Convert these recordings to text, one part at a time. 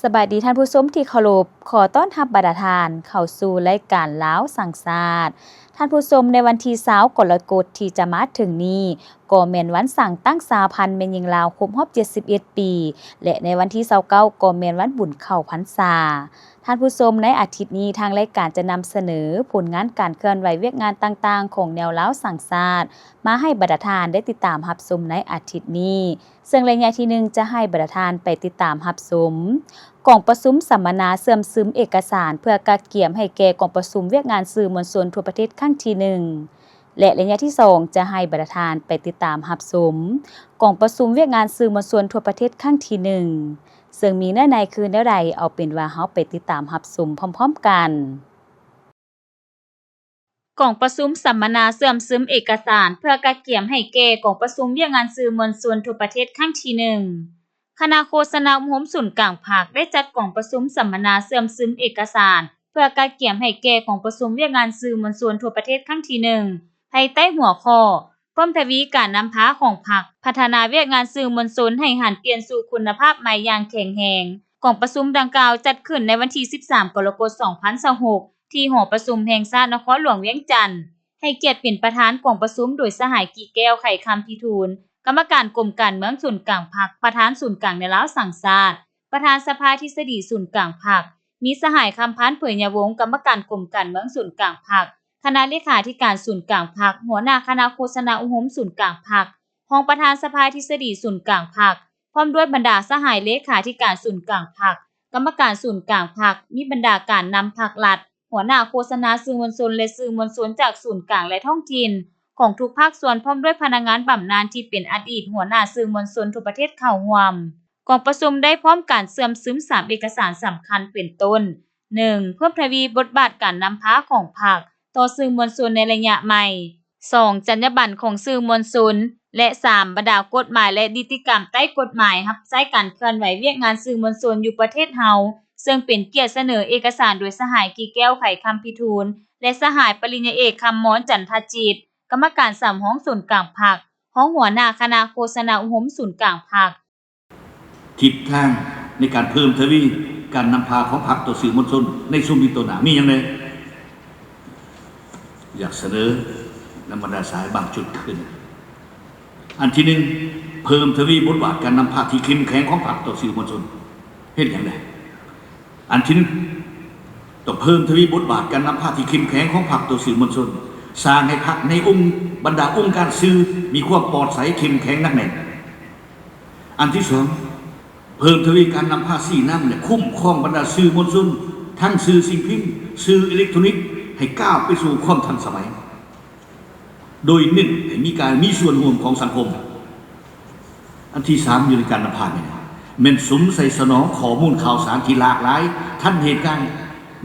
สบายดีท่านผู้ชมที่เคารพขอต้อนรับบรรดาท่านเข้าสู่รายการลาวสังสาสตร์ท่านผู้ชมในวันที่20กรกฎาคมที่จะมาถึงนี้ก็แม่นวันสร้างตั้งสาพันธ์แม่นหญิงลาวครบรอบ71ปีและในวันที่29ก็แม่นวันบุญเข้าพรรษาท่านผู้ชมในอาทิตย์นี้ทางรายการจะนำเสนอผลงานการเคลื่อนไหวเวียกงานต่างๆของแนวลาวสังสาสตร์มาให้บรรดาท่านได้ติดตามรับชมในอาทิตย์นี้ซึ่งรายงานที่1จะให้บรรดาท่านไปติดตามรับชมกองประชุมสัมมนาเสื่อมซึมเอกสารเพื่อกักเกี่ยมให้แก่กองประชุมเวียกงานสื่อมวลชนทั่วประเทศครั้งที่1และระยะที่2จะให้บรรดาท่านไปติดตามรับชมกองประชุมเวียกงานสื่อมวลชนทั่วประเทศครั้งที่1ซึ่งมีเนื้อในคือแนวใดเอาเป็นว่าเฮาไปติดตามรับชมพร้อมๆกันกองประชุมสัมมนาเสื่อมซึมเอกสารเพื่อกักเกี่ยมให้แก่กองประชุมเวียกงานสื่อมวลชนทั่วประเทศครั้งที่1คณะโฆษณาอุโมงค์ศูนย์กลางภาคได้จัดกองประชุมสัมมนาเสื่อมซึมเอกสารเพื่อกักเกี่ยมให้แก่กองประชุมเวียกงานสื่อมวลชนทั่วประเทศครั้งที่1ภายใต้หัวข้อเพิ่มทวีการนำพาของพรรคพัฒนาเวียกงานสื่อมวลชนให้หันเปลี่ยนสู่คุณภาพใหม่อย่างแข็งแรงกองประชุมดังกล่าวจัดขึ้นในวันที่13กรกฎาคม2026ที่หอประชุมแห่งชาตินครหลวงเวียงจันทน์ให้เกียรติเป็นประธานกองประชุมโดยสหายกี่แก้วไข่คำพิทูลกรรมการกรมการเมืองศูนย์กลางพรรคประธานศูนย์กลางในลาวสังสาสตร์ประธานสภาทฤษฎีศูนย์กลางพรรคมีสหายคำพันธ์เผยญวงศ์กรรมการกรมการเมืองศูนย์กลางพรรคคณะเลขาธิการศูนย์กลางพรรคหัวหน้าคณะโฆษณาอุโมงค์ศูนย์กลางพรรครองประธานสภาทฤษฎีศูนย์กลางพรรคพร้อมด้วยบรรดาสหายเลขาธิการศูนย์กลางพรรคกรรมการศูนย์กลางพรรคมีบรรดาการนำพรรครัฐหัวหน้าโฆษณาสื่อมวลชนและสื่อมวลชนจากศูนย์กลางและท้องถิ่นของทุกภาคส่วนพร้อมด้วยพนักงานบำนาญที่เป็นอดีตหัวหน้าสื่อมวลชนทั่วประเทศเข้าร่วมกองประชุมได้พร้อมการเสื่อมซึม3เอกสารสำคัญเป็นต้น 1. เพิ่มทวีบทบาทการนำพาของพรรคต่อสื่อมวลชนในระยะใหม่ 2. จรรยาบรรณของสื่อมวลชนและ 3. บรรดากฎหมายและนิติกรรมใต้กฎหมายรับใช้การเคลื่อนไหวเวียกงานสื่อมวลชนอยู่ประเทศเฮาซึ่งเป็นเกียรติเสนอเอกสารโดยสหายกี่แก้วไขคำพิทูลและสหายปริญญาเอกคำม้อนจันทจิตกรรมการสำห้องศูนย์กลางพรรคห้องหัวหน้าคณะโฆษณาอุโมงค์ศูนย์กลางพรรคทิศทางในการเพิ่มทวีการนำพาของพรรคต่อสื่อมวลชนในช่วงนี้ตัวหนามีอย่างไรอยากเสนอนำบรรดาสายบางจุดขึ้นอันที่หนึ่งเพิ่มทวีบทบาทการนำพาที่เข้มแข็งของพรรคต่อสื่อมวลชนเห็นอย่างไรอันที่หนึ่งต้องเพิ่มทวีบทบาทการนำพาที่เข้มแข็งของพรรคต่อสื่อมวลชนสร้างให้พรรคในองค์บรรดาองค์การสื่อมีความปลอดใสเข้มแข็งนักแน่นอันที่สองเพิ่มทวีการนำพาสื่อนำเนี่ยคุ้มครองบรรดาสื่อมวลชนทั้งสื่อสิ่งพิมพ์สื่ออิเล็กทรอนิกส์ให้ก้าวไปสู่ความทันสมัยโดย1ให้มีส่วนร่วมของสังคมอันที่3อยู่ในการนำพาเนี่ยแม่นสมใส่สนองข้อมูลข่าวสารที่หลากหลายทันเหตุการณ์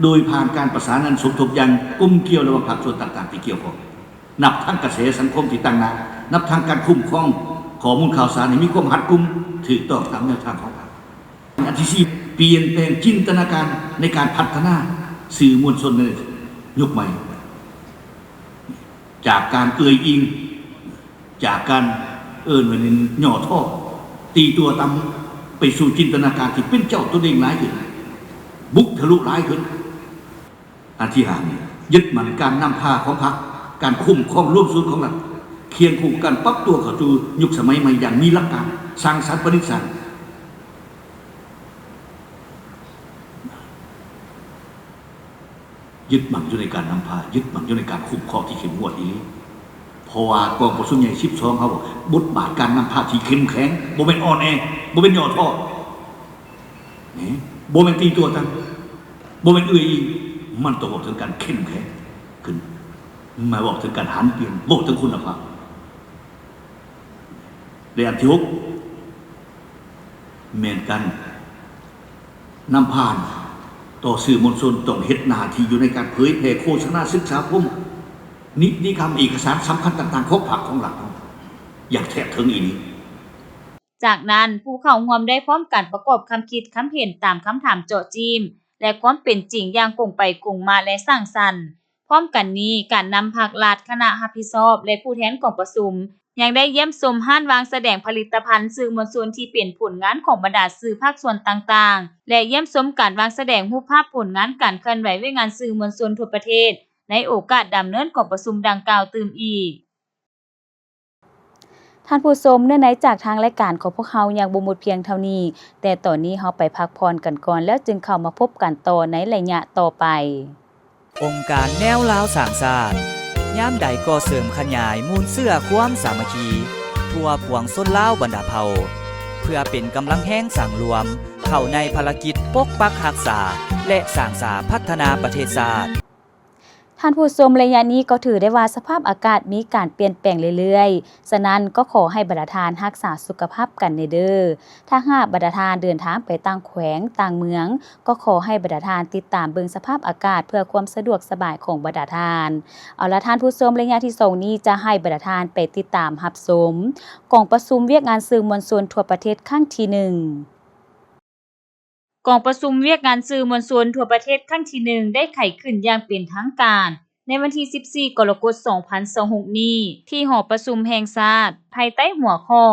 โดยผ่านการประสานงานสมทบอย่างกลุ่มเกี่ยวระหว่างภาคส่วนต่างๆที่เกี่ยวข้องนับทั้งกระแสสังคมที่ตั้งหน้านับทั้งการคุ้มครองข้อมูลข่าวสารให้มีความรัดกุมถูกต้องตามแนวทางของพรรคอันที่4เปลี่ยนแปลงจินตนาการในการพัฒนาสื่อมวลชนในยุคใหม่จากการเอ่ยอิงจากการวันนี้ย่อท่อตีตัวตำไปสู่จินตนาการที่เป็นเจ้าตัวเองหลายขึ้นบุกทะลุหลายขึ้นอันที่5ยึดมั่นการนำพาของพรรคการคุ้มครองร่วมส่วนของรัฐเคียงคู่กันปรับตัวเข้าสู่ยุคสมัยใหม่อย่างมีหลักการสร้างสรรค์ประดิษฐ์สรรค์ยึดมั่นอยู่ในการนำพายึดมั่นอยู่ในการคุ้มครองที่เข้มงวดนี้เพราะว่ากองประชุมใหญ่12เขาบอกบทบาทการนำพาที่เข้มแข็งบ่แม่นอ่อนแอบ่แม่นย่อท้อนี่บ่แม่นตีตัวตั้งบ่แม่นอีมันต้องบอกถึงการเข้มแข็งขึ้นมาบอกถึงการหันเปลี่ยนบอกถึงคุณภาพและอันที่6แม่นกันนำพาต่อสื่อมวลชนต้องเฮ็ดหน้าที่อยู่ในการเผยแพร่โฆษณาศึกษาคมนิติกรรมเอกสารสำคัญต่างๆของพรรคของรัฐอย่างแท้ถึงอีนี้จากนั้นผู้เข้าร่วมได้พร้อมกันประกอบคำคิดคำเห็นตามคำถามเจาะจีมและความเป็นจริงอย่างกงไปกงมาและสร้างสรรค์พร้อมกันนี้การนำภาครัฐคณะรับผิดชอบและผู้แทนกองประชุม ยังได้เยี่ยมชมห้านวางแสดงผลิตภัณฑ์สื่อมวลชนที่เป็นผลงานของบรรดาสื่อภาคส่วนต่างๆและเยี่ยมชมการวางแสดงรูปภาพผลงานการเคลื่อนไหวด้วยงานสื่อมวลชนทั่วประเทศในโอกาสดำเนินของประชุมดังกล่าวตื่มอีกท่านผู้ชมเนื่องในจากทางรายการของพวกเฮายังบ่หมดเพียงเท่านี้แต่ตอนนี้เฮาไปพักพรกันก่อนแล้วจึงเข้ามาพบกันต่อในระยะต่อไปองค์การแนวลาวสร้างชาติยามใดก็เสริมขยายมูลเสื้อความสามัคคีทั่วปวงชนลาวบรรดาเผ่าเพื่อเป็นกำลังแห้งสร้างรวมเข้าในภารกิจปกปักรักษาและสร้างสาพัฒนาประเทศชาติท่านผู้ชมระยะนี้ก็ถือได้ว่าสภาพอากาศมีการเปลี่ยนแปลงเรื่อยๆฉะนั้นก็ขอให้บรรดาทานรักษาสุขภาพกันเด้อถ้าหากบรรดาทานเดินทางไปต่างแขวงต่างเมืองก็ขอให้บรรดาทานติดตามเบิ่งสภาพอากาศเพื่อความสะดวกสบายของบรรดาทานเอาละท่านผู้ชมระยะที่2นี้จะให้บรรดาทานไปติดตามรับชมกองประชุมเวียกงานสื่อมวลชนทั่วประเทศครั้งที่1กองประชุมเวียกงานสื่อมวลชนทั่วประเทศครั้งที่1ได้ไขขึ้นอย่างเป็นทางการในวันที่14กรกฎาคม2026นี้ที่หอประชุมแห่งชาติภายใต้หัวข้อ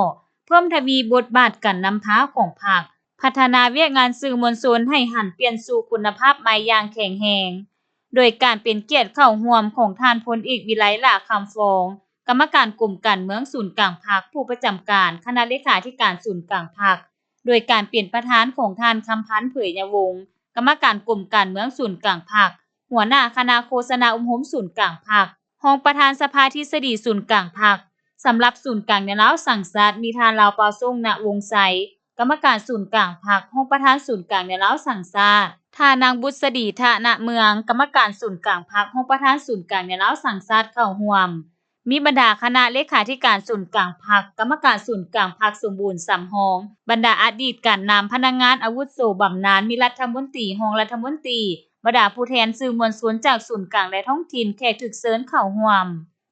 เพิ่มทวีบทบาทการนำพาของพรรคพัฒนาเวียกงานสื่อมวลชนให้หันเปลี่ยนสู่คุณภาพใหม่อย่างแข็งแรงโดยการเป็นเกียรติเข้าร่วมของท่านพลเอกวิไลลาคำฟองกรรมการกลุ่มการเมืองศูนย์กลางพรรคผู้ประจำการคณะเลขาธิการศูนย์กลางพรรคโดยการเปลี่ยนประธานของท่านคำพันธ์เผยยวงศ์กรรมการกลุ่มการเมืองศูนย์กลางพรรคหัวหน้าคณะโฆษณาอุปมศูนย์กลางพรรครองประธานสภาทฤษฎีศูนย์กลางพรรคสำหรับศูนย์กลางในลาวสังสรรค์มีท่านลาวเปาส่งณวงไสกรรมการศูนย์กลางพรรครองประธานศูนย์กลางในลาวสังสรรค์ท่านางบุษดีทะณเมืองกรรมการศูนย์กลางพรรครองประธานศูนย์กลางในลาวสังสรรค์เข้าร่วมมีบรรดาคณะเลขาธิการศูนย์กลางพรรคกรรมการศูนย์กลางพรรคสมบูรณ์สำหองบรรดาอดีตการนำพนักงานอาวุโสบำนาญมีรัฐมนตรีรองรัฐมนตรีบรรดาผู้แทนสื่อมวลชนจากศูนย์กลางและท้องถิ่นแขกถึกเชิญเข้าร่วม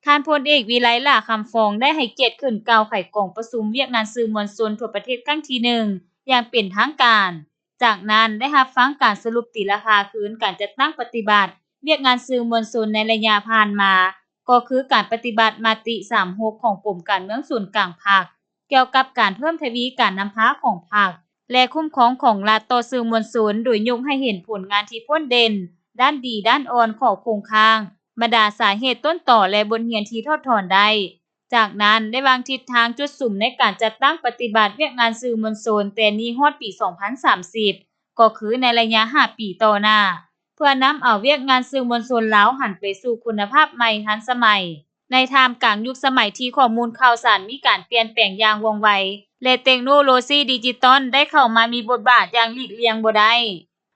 ท่านพลเอกวิไลลาคำฟองได้ให้เกียรติขึ้นกล่าวไขกองประชุมเวียกงานสื่อมวลชนทั่วประเทศครั้งที่1อย่างเป็นทางการจากนั้นได้รับฟังการสรุปตีราคาคืนการจัดตั้งปฏิบัติเวียกงานสื่อมวลชนในระยะผ่านมาก็คือการปฏิบัติมติ36ของกรมการเมืองศูนย์กลางพรรคเกี่ยวกับการเพิ่มทวีการนำพาของพรรคและคุ้มครองของรัฐต่อสื่อมวลชนโดยยกให้เห็นผลงานที่พ้นเด่นด้านดีด้านอ่อนของโครงข่างบรรดาสาเหตุต้นต่อและบทเรียนที่ทอดถอนได้จากนั้นได้วางทิศทางจุดสุ่มในการจัดตั้งปฏิบัติเวียกงานสื่อมวลชนแต่นี้ฮอดปี2030ก็คือในระยะ5ปีต่อหน้าเพื่อนำเอาเวียกงานสื่อมวลชนลาวหันไปสู่คุณภาพใหม่ทันสมัยในท่ามกลางยุคสมัยที่ข้อมูลข่าวสารมีการเปลี่ยนแปลงอย่างว่องไวและเทคโนโลยีดิจิทัลได้เข้ามามีบทบาทอย่างหลีกเลี่ยงบ่ได้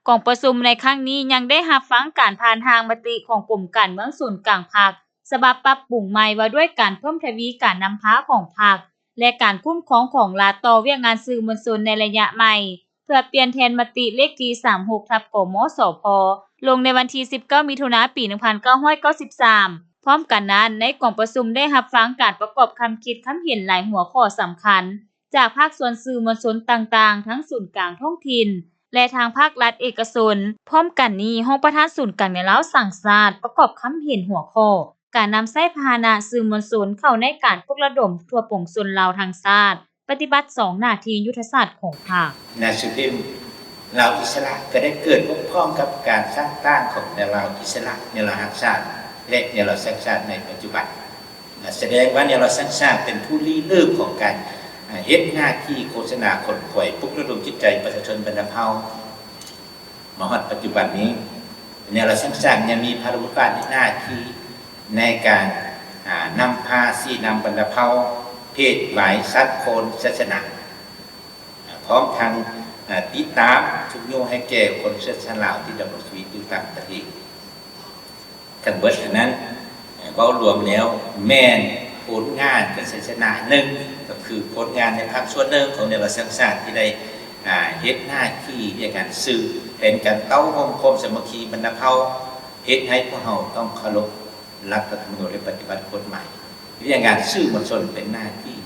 กองประชุมในครั้งนี้ยังได้รับฟังการผ่านทางมติของกรมการเมืองศูนย์กลางพรรคฉบับปรับปรุงใหม่ว่าด้วยการเพิ่มทวีการนำพาของพรรคและการคุ้มครองของรัฐต่อเวียกงานสื่อมวลชนในระยะใหม่เพื่อเปลี่ยนแทนมติเลขที่36/กมสพลงในวันที่19มิถุนายนปี1993พร้อมกันนั้นในกองประชุมได้รับฟังการประกอบคำคิดคำเห็นหลายหัวข้อสำคัญจากภาคส่วนสื่อมวลชนต่างๆทั้งศูนย์กลางท้องถิ่นและทางภาครัฐเอกชนพร้อมกันนี้รองประธานศูนย์กลางในลาวสั่งชาติประกอบคำเห็นหัวข้อการนำใช้พาหนะสื่อมวลชนเข้าในการปลุกระดมทั่วปวงชนลาวทั้งชาติปฏิบัติ2หน้าที่ยุทธศาสตร์ของพรรคหนังสือพิมพ์ลาวอิสระก็ได้เกิดพร้อมกับการสร้างต้านของแนวลาวอิสระแนวลาวรักชาติและแนวลาวสร้างชาติในปัจจุบันแสดงว่าแนวลาวสร้างชาติเป็นผู้ลี้เริ่มของการเฮ็ดหน้าที่โฆษณาขนขวยปลุกระดมจิตใจประชาชนบรรดาเผ่ามาฮอดปัจจุบันนี้แนวลาวสร้างชาติยังมีภารกิจหน้าที่ในการนำพาชี้นำบรรดาเผ่าเพศหมายสัตว์โคนศาสนาพร้อมทางติดตามชุมนุมให้แก่คนเชื้อชาติลาวที่ดำรงชีวิตอยู่ต่างประเทศทั้งเบิดนั้นเว้ารวมแล้วแม่นผลงานศาสนาหนึ่งก็คือผลงานในภาคส่วนหนึ่งของแนวสร้างชาติที่ได้เฮ็ดหน้าที่ในการสื่อเป็นการเต้าห้องความสามัคคีบรรดาเผ่าเฮ็ดให้พวกเราต้องเคารพรัฐธรรมนูญและปฏิบัติกฎหมายวิธีการสื่อมวลชนเป็นหน้าที่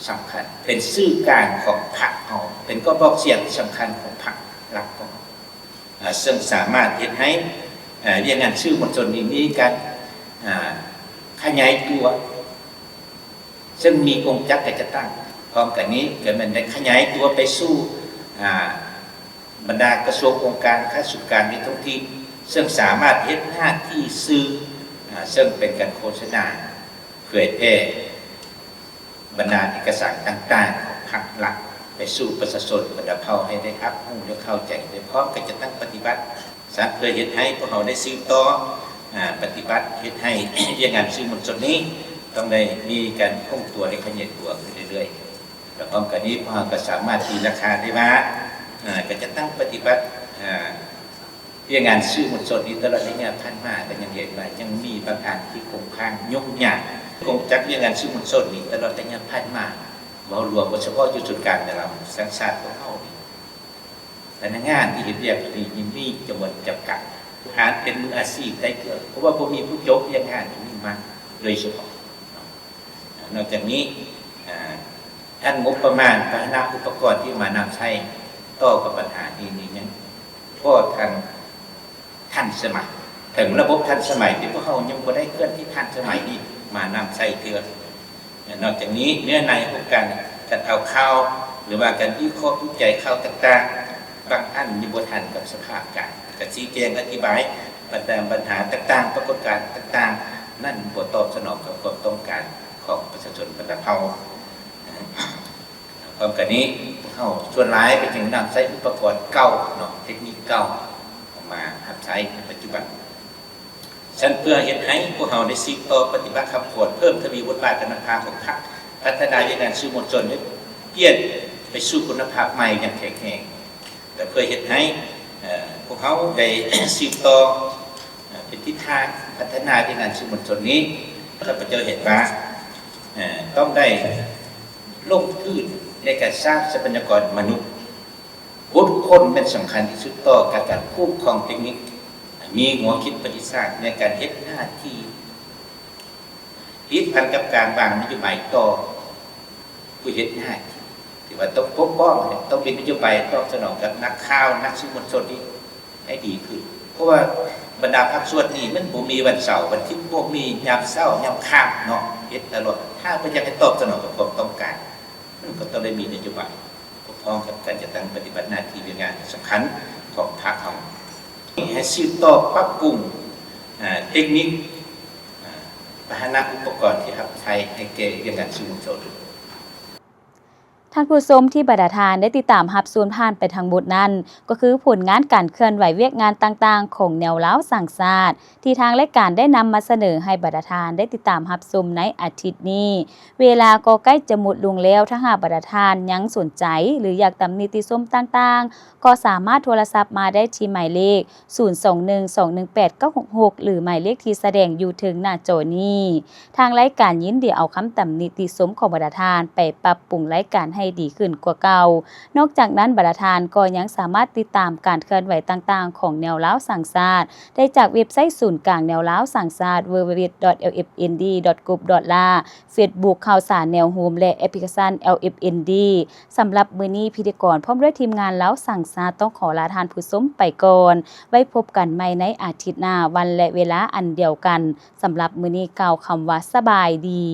สำคัญเป็นสื่อกลางของพรรคเราเป็นกระบอกเสียงสำคัญของพรรคหลักของซึ่งสามารถเฮ็ดให้วิธีการสื่อมวลชนนี้การขยายตัว ซึ่งมีองค์จักรกิจตั้งพร้อมกันนี้เกิดมันได้ขยายตัวไปสู่บรรดากระทรวงองค์การข้าราชการในท้องที่ซึ่งสามารถเฮ็ดหน้าที่สื่อซึ่งเป็นการโฆษณาเผยแพร่บรรดาเอกสารต่างๆของพรรคหลักไปสู่ประชาชนบรรดาเผ่าให้ได้รับรู้และเข้าใจโดยพร้อมกันจะตั้งปฏิบัติสามเพื่อเฮ็ดให้พวกเราได้สืบต่อปฏิบัติเฮ็ดให้อย่างงานสื่อมวลชนนี้ต้องได้มีการคงตัวได้ขยายตัวขึ้นเรื่อยๆแล้วพร้อมกันนี้พวกเราก็สามารถตีราคาได้มาก็จะตั้งปฏิบัติอย่างงานสื่อมวลชนนี้ตลอดระยะผ่านมาแต่ยังเห็นว่ายังมีบางอันที่คงค้างยกยากคงจักอย่างงานสื่อมวลชนนี้ตลอดระยะผ่านมาเรารวมเฉพาะจุดจุดการในเราสร้างชาติของเราพนักงานที่เห็นเรียกนี้มีจำนวนจำกัดหาเป็นมืออาชีพได้เกิดเพราะว่าผมมีผู้จบอย่างงานนี้มาโดยเฉพาะนอกจากนี้ท่านงบประมาณพัฒนาอุปกรณ์ที่มานำใช้ต่อกับปัญหานี้ยังก็ทันสมัยถึงระบบทันสมัยที่พวกเขายังไม่ได้เคลื่อนที่ทันสมัยนี้มานำใช้เถื่อนอกจากนี้เนื้อในของการเอาข้าวหรือว่าการวิเคราะห์วิจัยข้าวต่างๆบางท่านมีบททันกับสภาพการการชี้แจงอธิบายปัญหาต่างๆปรากฏการณ์ต่างๆนั่นบทตอบสนองกับความต้องการของประชาชนบรรดาเผ่าพร้อมกันนี้เข้าส่วนร้ายเป็นจึงนำใช้อุปกรณ์เก่าเนาะเทคนิคเก่าออกมาหัดใช้ในปัจจุบันฉันเพื่อเห็นให้พวกเราได้สืบต่อปฏิบัติขับขวดเพิ่มทวีบทบาทคุณภาพของพรรคพัฒนาอย่างงานสื่อมวลชนให้เปลี่ยนไปสู่คุณภาพใหม่อย่างแข็งแรงแต่เพื่อเห็นให้พวกเขาได้สืบต่อเป็นทิศทางพัฒนาอย่างงานสื่อมวลชนนี้ถ้าพระเจ้าเห็นว่าต้องได้ลงทุนในการสร้างทรัพยากรมนุษย์บุคคลเป็นสำคัญที่สุดต่อการคุ้มครองเทคนิคมีหัวคิดปฏิสัยในการเฮ็ดหน้าที่ยึดพันกับการวางนโยบายต่อผู้เฮ็ดหน้าที่ที่ว่าต้องปกป้องต้องเป็นนโยบายต้องสนองกับนักข่าวนักสื่อมวลชนที่ให้ดีขึ้นเพราะว่าบรรดาภาคส่วนนี้มันบ่มีวันเสาร์วันอาทิตย์บ่มียามเช้ายามค่ำเนาะเฮ็ดตลอดถ้าเพิ่นอยากให้ตอบสนองกับความต้องการมันก็ต้องได้มีนโยบายพร้อมกับการจัดตั้งปฏิบัติหน้าที่เป็นงานสำคัญของพรรคเราให้สืบต่อปรับปรุงเทคนิคพัฒนาอุปกรณ์ที่รับใช้ให้แก่เรื่องการสื่อมวลชน ท่านผู้ชมที่บรรดาทานได้ติดตามรับชมผ่านไปทางบทนั้นก็คือผลงานการเคลื่อนไหวเวียกงานต่างๆของแนวเล้าสังชาติที่ทางรายการได้นำมาเสนอให้บรรดาทานได้ติดตามรับชมในอาทิตย์นี้เวลาก็ใกล้จะหมดลงแล้วถ้าหากบรรดาทานยังสนใจหรืออยากตำหนิติชมต่างๆก็สามารถโทรศัพท์มาได้ที่หมายเลข0212189666หรือหมายเลขที่แสดงอยู่ถึงหน้าจอนี้ทางรายการยินดีเอาคำตำหนิติชมของบรรดาทานไปปรับปรุงรายการให้ดีขึ้นกว่าเก่านอกจากนั้นบรรดาทานก็ยังสามารถติดตามการเคลื่อนไหวต่างๆของแนวเล้าสังชาติได้จากเว็บไซต์ศูนย์กลางแนวเล้าสังชาติ www.lfnd.gov.la Facebook ข่าวสารแนวโฮมและแอปพลิเคชัน LFND สำหรับมื้อนี้พิธีกรพร้อมด้วยทีมงานเล้าสังชาติต้องขอลาทานผู้ชมไปก่อนไว้พบกันใหม่ในอาทิตย์หน้าวันและเวลาอันเดียวกันสำหรับมื้อนี้กล่าวคำว่าสบายดี